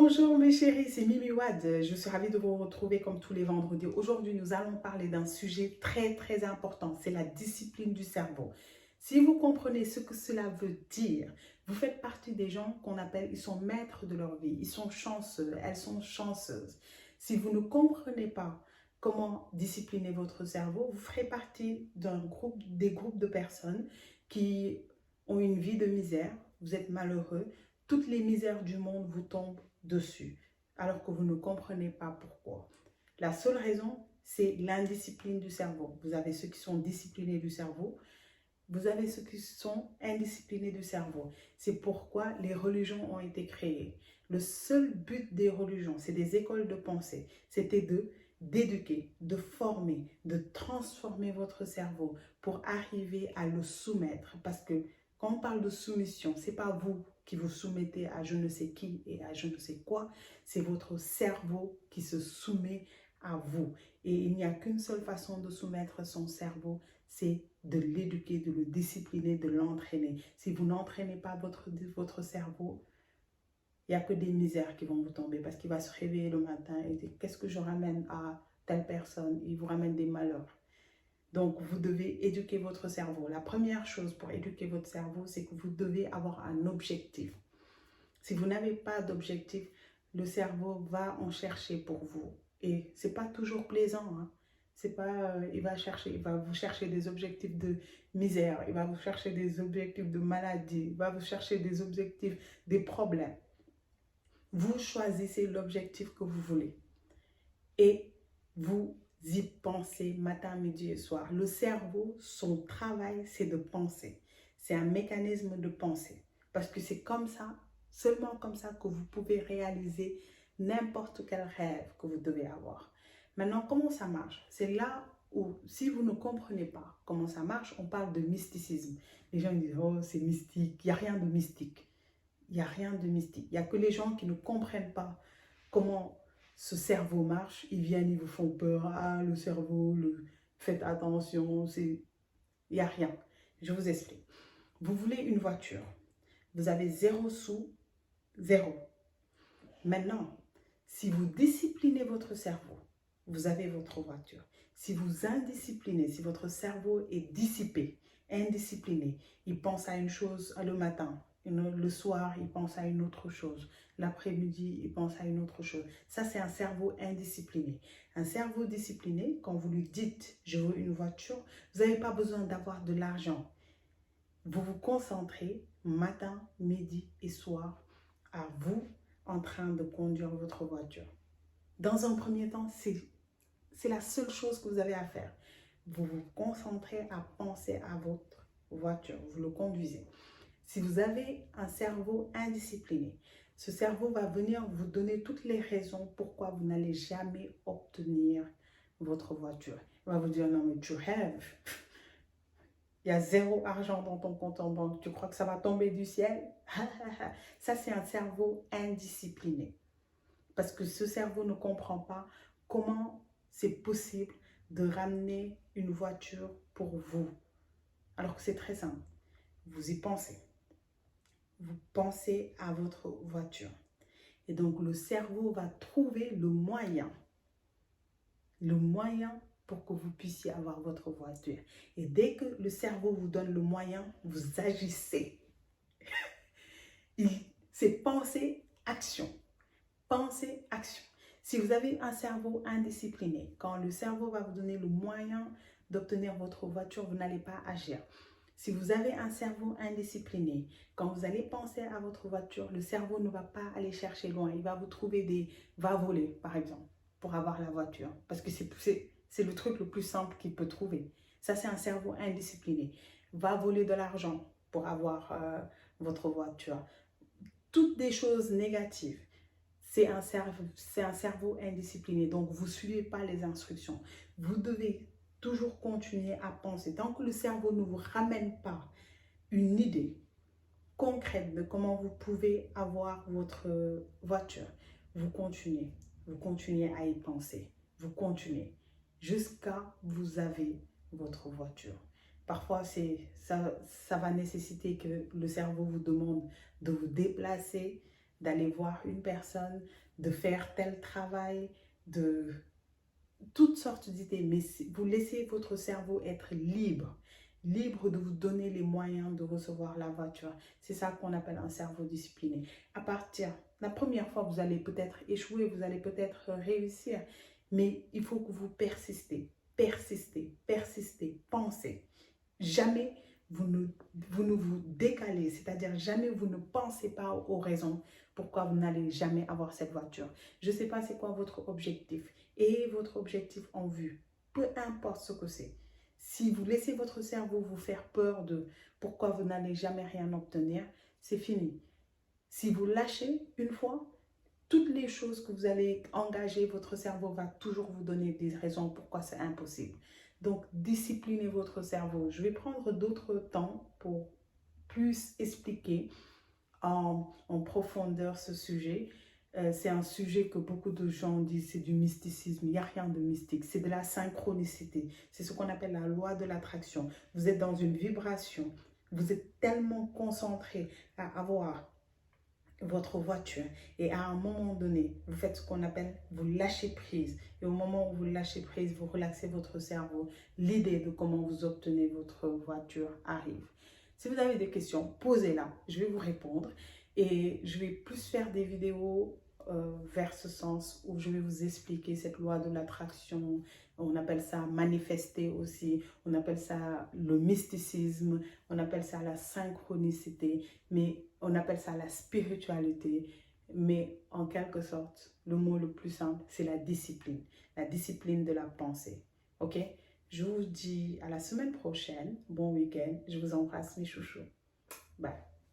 Bonjour mes chéris, c'est Mimi Wad. Je suis ravie de vous retrouver comme tous les vendredis. Aujourd'hui, nous allons parler d'un sujet très important. C'est la discipline du cerveau. Si vous comprenez ce que cela veut dire, vous faites partie des gens qu'on appelle, ils sont maîtres de leur vie. Ils sont chanceux, elles sont chanceuses. Si vous ne comprenez pas comment discipliner votre cerveau, vous ferez partie des groupes de personnes qui ont une vie de misère. Vous êtes malheureux. Toutes les misères du monde vous tombent dessus, alors que vous ne comprenez pas pourquoi. La seule raison, c'est l'indiscipline du cerveau. Vous avez ceux qui sont disciplinés du cerveau, vous avez ceux qui sont indisciplinés du cerveau. C'est pourquoi les religions ont été créées. Le seul but des religions, c'est des écoles de pensée, c'était d'éduquer, de former, de transformer votre cerveau pour arriver à le soumettre. Parce que quand on parle de soumission, ce n'est pas vous qui vous soumettez à je ne sais qui et à je ne sais quoi, c'est votre cerveau qui se soumet à vous. Et il n'y a qu'une seule façon de soumettre son cerveau, c'est de l'éduquer, de le discipliner, de l'entraîner. Si vous n'entraînez pas votre cerveau, il n'y a que des misères qui vont vous tomber parce qu'il va se réveiller le matin et dire qu'est-ce que je ramène à telle personne? Il vous ramène des malheurs. Donc, vous devez éduquer votre cerveau. La première chose pour éduquer votre cerveau, c'est que vous devez avoir un objectif. Si vous n'avez pas d'objectif, le cerveau va en chercher pour vous. Et ce n'est pas toujours plaisant. Hein. C'est pas, il va vous chercher des objectifs de misère, il va vous chercher des objectifs de maladie, il va vous chercher des objectifs, des problèmes. Vous choisissez l'objectif que vous voulez. Et vous y pensez matin, midi et soir. Le cerveau, son travail, c'est de penser. C'est un mécanisme de pensée. Parce que c'est comme ça, seulement comme ça que vous pouvez réaliser n'importe quel rêve que vous devez avoir. Maintenant, comment ça marche? C'est là où, si vous ne comprenez pas comment ça marche, on parle de mysticisme. Les gens disent, oh, c'est mystique. Il n'y a rien de mystique. Il n'y a rien de mystique. Il n'y a que les gens qui ne comprennent pas comment ce cerveau marche. Ils viennent, ils vous font peur. Ah, le cerveau, faites attention. Il n'y a rien. Je vous explique. Vous voulez une voiture. Vous avez 0 sous, 0. Maintenant, si vous disciplinez votre cerveau, vous avez votre voiture. Si vous indisciplinez, si votre cerveau est dissipé, indiscipliné, il pense à une chose le matin, le soir, il pense à une autre chose, l'après-midi, il pense à une autre chose. Ça, c'est un cerveau indiscipliné. Un cerveau discipliné, quand vous lui dites « je veux une voiture », vous n'avez pas besoin d'avoir de l'argent. Vous vous concentrez matin, midi et soir à vous en train de conduire votre voiture. Dans un premier temps, c'est la seule chose que vous avez à faire. Vous vous concentrez à penser à votre voiture, vous le conduisez. Si vous avez un cerveau indiscipliné, ce cerveau va venir vous donner toutes les raisons pourquoi vous n'allez jamais obtenir votre voiture. Il va vous dire, non mais tu rêves. Il y a 0 argent dans ton compte en banque. Tu crois que ça va tomber du ciel? Ça, c'est un cerveau indiscipliné. Parce que ce cerveau ne comprend pas comment c'est possible de ramener une voiture pour vous. Alors que c'est très simple. Vous y pensez. Vous pensez à votre voiture. Et donc, le cerveau va trouver le moyen pour que vous puissiez avoir votre voiture. Et dès que le cerveau vous donne le moyen, vous agissez. C'est penser, action. Pensée, action. Si vous avez un cerveau indiscipliné, quand le cerveau va vous donner le moyen d'obtenir votre voiture, vous n'allez pas agir. Si vous avez un cerveau indiscipliné, quand vous allez penser à votre voiture, le cerveau ne va pas aller chercher loin. Il va vous trouver va voler, par exemple, pour avoir la voiture. Parce que c'est le truc le plus simple qu'il peut trouver. Ça, c'est un cerveau indiscipliné. Va voler de l'argent pour avoir votre voiture. Toutes des choses négatives. C'est un cerveau indiscipliné. Donc, vous ne suivez pas les instructions. Vous devez toujours continuer à penser. Tant que le cerveau ne vous ramène pas une idée concrète de comment vous pouvez avoir votre voiture, vous continuez. Vous continuez à y penser. Vous continuez jusqu'à vous avez votre voiture. Parfois, ça va nécessiter que le cerveau vous demande de vous déplacer d'aller voir une personne, de faire tel travail, de toutes sortes d'idées, mais vous laissez votre cerveau être libre, libre de vous donner les moyens de recevoir la voiture. C'est ça qu'on appelle un cerveau discipliné. À partir, la première fois, vous allez peut-être échouer, vous allez peut-être réussir, mais il faut que vous persistez, persistez, persistez, pensez. Jamais vous ne vous décalez, c'est-à-dire jamais vous ne pensez pas aux raisons pourquoi vous n'allez jamais avoir cette voiture. Je ne sais pas c'est quoi votre objectif et votre objectif en vue, peu importe ce que c'est. Si vous laissez votre cerveau vous faire peur de pourquoi vous n'allez jamais rien obtenir, c'est fini. Si vous lâchez une fois, toutes les choses que vous allez engager, votre cerveau va toujours vous donner des raisons pourquoi c'est impossible. Donc, disciplinez votre cerveau. Je vais prendre d'autres temps pour plus expliquer en profondeur ce sujet. C'est un sujet que beaucoup de gens disent, c'est du mysticisme. Il n'y a rien de mystique, c'est de la synchronicité. C'est ce qu'on appelle la loi de l'attraction. Vous êtes dans une vibration. Vous êtes tellement concentré à avoir votre voiture et à un moment donné, vous faites ce qu'on appelle, vous lâchez prise. Et au moment où vous lâchez prise, vous relaxez votre cerveau. L'idée de comment vous obtenez votre voiture arrive. Si vous avez des questions, posez-la. Je vais vous répondre et je vais plus faire des vidéos vers ce sens où je vais vous expliquer cette loi de l'attraction. On appelle ça manifester aussi. On appelle ça le mysticisme. On appelle ça la synchronicité. Mais on appelle ça la spiritualité. Mais en quelque sorte, le mot le plus simple, c'est la discipline. La discipline de la pensée. OK? Je vous dis à la semaine prochaine. Bon week-end. Je vous embrasse, mes chouchous. Bye.